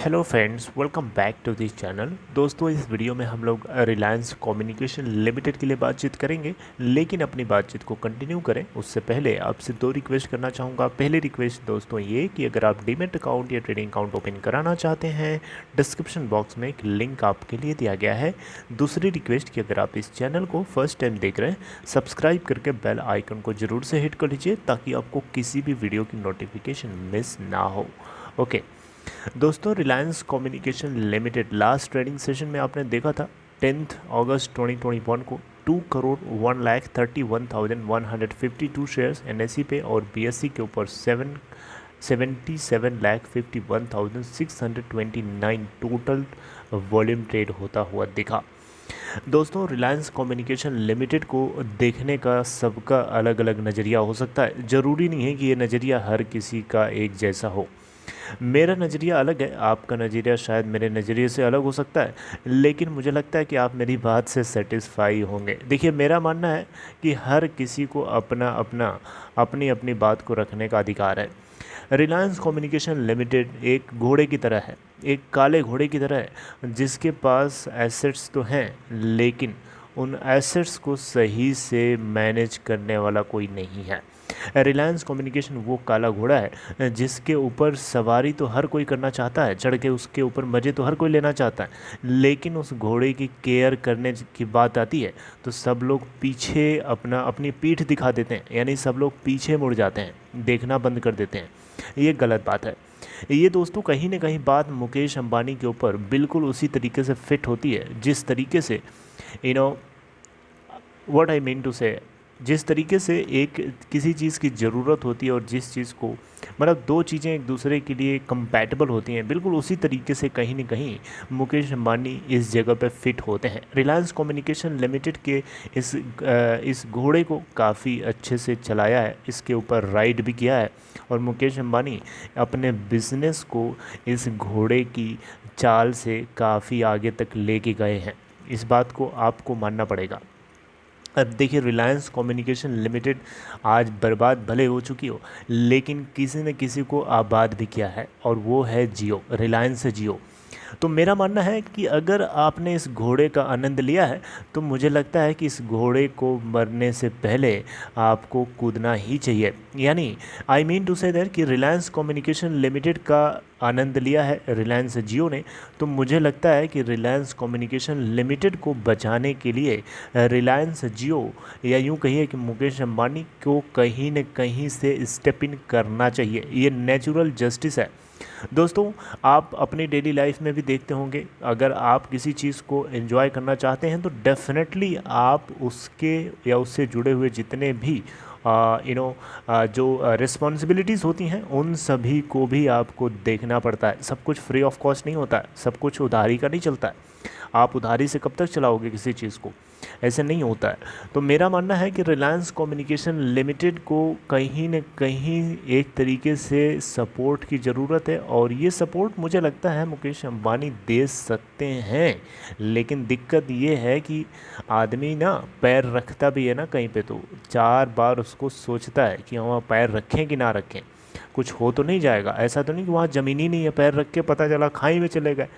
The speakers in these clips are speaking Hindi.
Hello friends, welcome back to this channel. दोस्तों, इस वीडियो में हम लोग रिलायंस कम्युनिकेशन लिमिटेड के लिए बातचीत करेंगे, लेकिन अपनी बातचीत को कंटिन्यू करें उससे पहले आपसे दो रिक्वेस्ट करना चाहूँगा। पहली रिक्वेस्ट दोस्तों ये कि अगर आप डीमैट अकाउंट या ट्रेडिंग अकाउंट ओपन कराना चाहते हैं, डिस्क्रिप्शन बॉक्स में एक लिंक आपके लिए दिया गया है। दूसरी रिक्वेस्ट कि अगर आप इस चैनल को फर्स्ट टाइम देख रहे हैं, सब्सक्राइब करके बेल आइकन को ज़रूर से हिट कर लीजिए ताकि आपको किसी भी वीडियो की नोटिफिकेशन मिस ना हो। ओके दोस्तों, Reliance communication limited last trading session में आपने देखा था 10 अगस्त 2021 को 2,01,31,152 शेयर्स एनएसई पे और बीएसई के ऊपर 77,51,629 टोटल वॉल्यूम ट्रेड होता हुआ दिखा। दोस्तों, रिलायंस कम्युनिकेशन लिमिटेड को देखने का सबका अलग अलग नज़रिया हो सकता है। ज़रूरी नहीं है कि ये नज़रिया हर किसी का एक जैसा हो। मेरा नज़रिया अलग है, आपका नज़रिया शायद मेरे नज़रिए से अलग हो सकता है, लेकिन मुझे लगता है कि आप मेरी बात से सेटिस्फाई होंगे। देखिए, मेरा मानना है कि हर किसी को अपनी अपनी बात को रखने का अधिकार है। रिलायंस कम्युनिकेशन लिमिटेड एक घोड़े की तरह है, एक काले घोड़े की तरह है, जिसके पास एसेट्स तो हैं, लेकिन उन एसेट्स को सही से मैनेज करने वाला कोई नहीं है। रिलायंस कम्युनिकेशन वो काला घोड़ा है जिसके ऊपर सवारी तो हर कोई करना चाहता है, चढ़ के उसके ऊपर मज़े तो हर कोई लेना चाहता है, लेकिन उस घोड़े की केयर करने की बात आती है तो सब लोग पीछे अपनी पीठ दिखा देते हैं, यानी सब लोग पीछे मुड़ जाते हैं, देखना बंद कर देते हैं। ये गलत बात है। ये दोस्तों कहीं ना कहीं बात मुकेश अंबानी के ऊपर बिल्कुल उसी तरीके से फिट होती है जिस तरीके से व्हाट आई मीन टू से, जिस तरीके से एक किसी चीज़ की ज़रूरत होती है और जिस चीज़ को मतलब दो चीज़ें एक दूसरे के लिए कंपैटिबल होती हैं, बिल्कुल उसी तरीके से कहीं ना कहीं मुकेश अंबानी इस जगह पे फिट होते हैं। रिलायंस कम्युनिकेशन लिमिटेड के इस घोड़े को काफ़ी अच्छे से चलाया है, इसके ऊपर राइड भी किया है और मुकेश अंबानी अपने बिजनेस को इस घोड़े की चाल से काफ़ी आगे तक लेके गए हैं। इस बात को आपको मानना पड़ेगा। अब देखिए, रिलायंस कम्युनिकेशन लिमिटेड आज बर्बाद भले हो चुकी हो, लेकिन किसी न किसी को आबाद भी किया है, और वो है जियो, रिलायंस जियो। तो मेरा मानना है कि अगर आपने इस घोड़े का आनंद लिया है तो मुझे लगता है कि इस घोड़े को मरने से पहले आपको कूदना ही चाहिए। यानी I mean to say that कि रिलायंस कम्युनिकेशन लिमिटेड का आनंद लिया है रिलायंस जियो ने, तो मुझे लगता है कि रिलायंस कम्युनिकेशन लिमिटेड को बचाने के लिए रिलायंस जियो, या यूँ कहिए कि मुकेश अंबानी को कहीं न कहीं से स्टेप इन करना चाहिए। ये नेचुरल जस्टिस है। दोस्तों, आप अपनी डेली लाइफ में भी देखते होंगे, अगर आप किसी चीज़ को एंजॉय करना चाहते हैं तो डेफिनेटली आप उसके या उससे जुड़े हुए जितने भी जो रिस्पॉन्सिबिलिटीज़ होती हैं उन सभी को भी आपको देखना पड़ता है। सब कुछ फ्री ऑफ कॉस्ट नहीं होता है, सब कुछ उधारी का नहीं चलता है। आप उधारी से कब तक चलाओगे किसी चीज़ को, ऐसे नहीं होता है। तो मेरा मानना है कि रिलायंस कम्युनिकेशन लिमिटेड को कहीं न कहीं एक तरीके से सपोर्ट की ज़रूरत है, और ये सपोर्ट मुझे लगता है मुकेश अंबानी दे सकते हैं। लेकिन दिक्कत ये है कि आदमी ना पैर रखता भी है ना कहीं पे तो 4 बार उसको सोचता है कि वहाँ पैर रखें कि ना रखें, कुछ हो तो नहीं जाएगा। ऐसा तो नहीं कि वहाँ ज़मीन ही नहीं है, पैर रख के पता चला खाई में चले गए,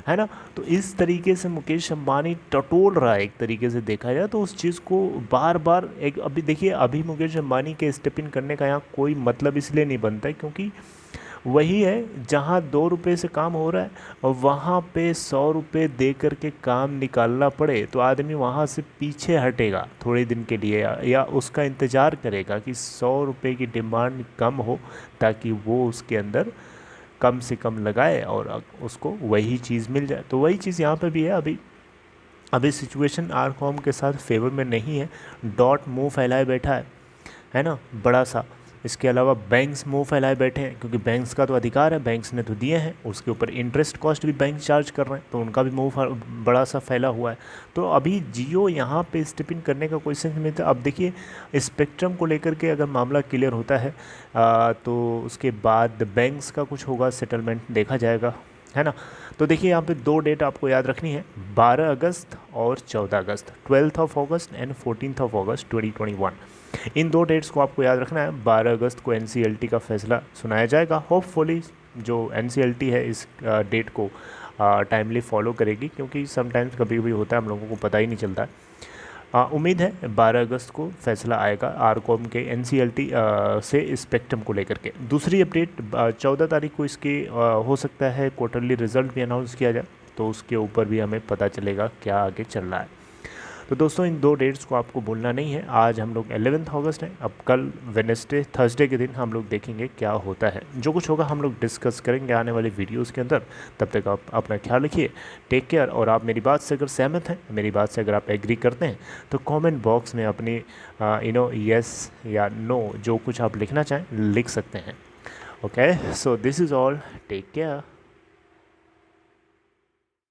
है ना। तो इस तरीके से मुकेश अंबानी टटोल रहा है, एक तरीके से देखा जाए तो उस चीज़ को बार बार एक अभी देखिए, अभी मुकेश अंबानी के स्टेप इन करने का यहाँ कोई मतलब इसलिए नहीं बनता है क्योंकि वही है जहाँ 2 रुपये से काम हो रहा है और वहाँ पे 100 रुपये दे कर के काम निकालना पड़े तो आदमी वहाँ से पीछे हटेगा थोड़े दिन के लिए, या उसका इंतज़ार करेगा कि 100 रुपये की डिमांड कम हो ताकि वो उसके अंदर कम से कम लगाए और उसको वही चीज़ मिल जाए। तो वही चीज़ यहाँ पे भी है। अभी सिचुएशन आरकॉम के साथ फेवर में नहीं है। डॉट मुंह फैलाए बैठा है ना, बड़ा सा। इसके अलावा बैंक्स मुंह फैलाए बैठे हैं क्योंकि बैंक्स का तो अधिकार है, बैंक्स ने तो दिए हैं, उसके ऊपर इंटरेस्ट कॉस्ट भी बैंक चार्ज कर रहे हैं, तो उनका भी मुंह बड़ा सा फैला हुआ है। तो अभी जियो यहाँ पे स्टेप इन करने का कोई सेंस नहीं था। अब देखिए, स्पेक्ट्रम को लेकर के अगर मामला क्लियर होता है तो उसके बाद बैंक्स का कुछ होगा, सेटलमेंट देखा जाएगा, है ना। तो देखिए, यहाँ पे 2 डेट आपको याद रखनी है, 12 अगस्त और 14 अगस्त, 12th of August and 14th of August 2021। इन 2 डेट्स को आपको याद रखना है। 12 अगस्त को एनसीएलटी का फैसला सुनाया जाएगा, होपफुली जो NCLT है इस डेट को टाइमली फॉलो करेगी, क्योंकि समटाइम्स कभी कभी होता है हम लोगों को पता ही नहीं चलता है। उम्मीद है 12 अगस्त को फैसला आएगा आरकॉम के NCLT से स्पेक्ट्रम को लेकर के। दूसरी अपडेट 14 तारीख को इसके हो सकता है क्वार्टरली रिजल्ट भी अनाउंस किया जाए, तो उसके ऊपर भी हमें पता चलेगा क्या आगे चल रहा है। तो दोस्तों इन 2 डेट्स को आपको भूलना नहीं है। आज हम लोग 11 अगस्त है, अब कल वेडनेसडे थर्सडे के दिन हम लोग देखेंगे क्या होता है। जो कुछ होगा हम लोग डिस्कस करेंगे आने वाले वीडियोस के अंदर। तब तक आप अपना ख्याल रखिए, टेक केयर। और आप मेरी बात से अगर सहमत हैं, मेरी बात से अगर आप एग्री करते हैं, तो कमेंट बॉक्स में अपनी यस या नो जो कुछ आप लिखना चाहें लिख सकते हैं। Okay, so this is all, take care.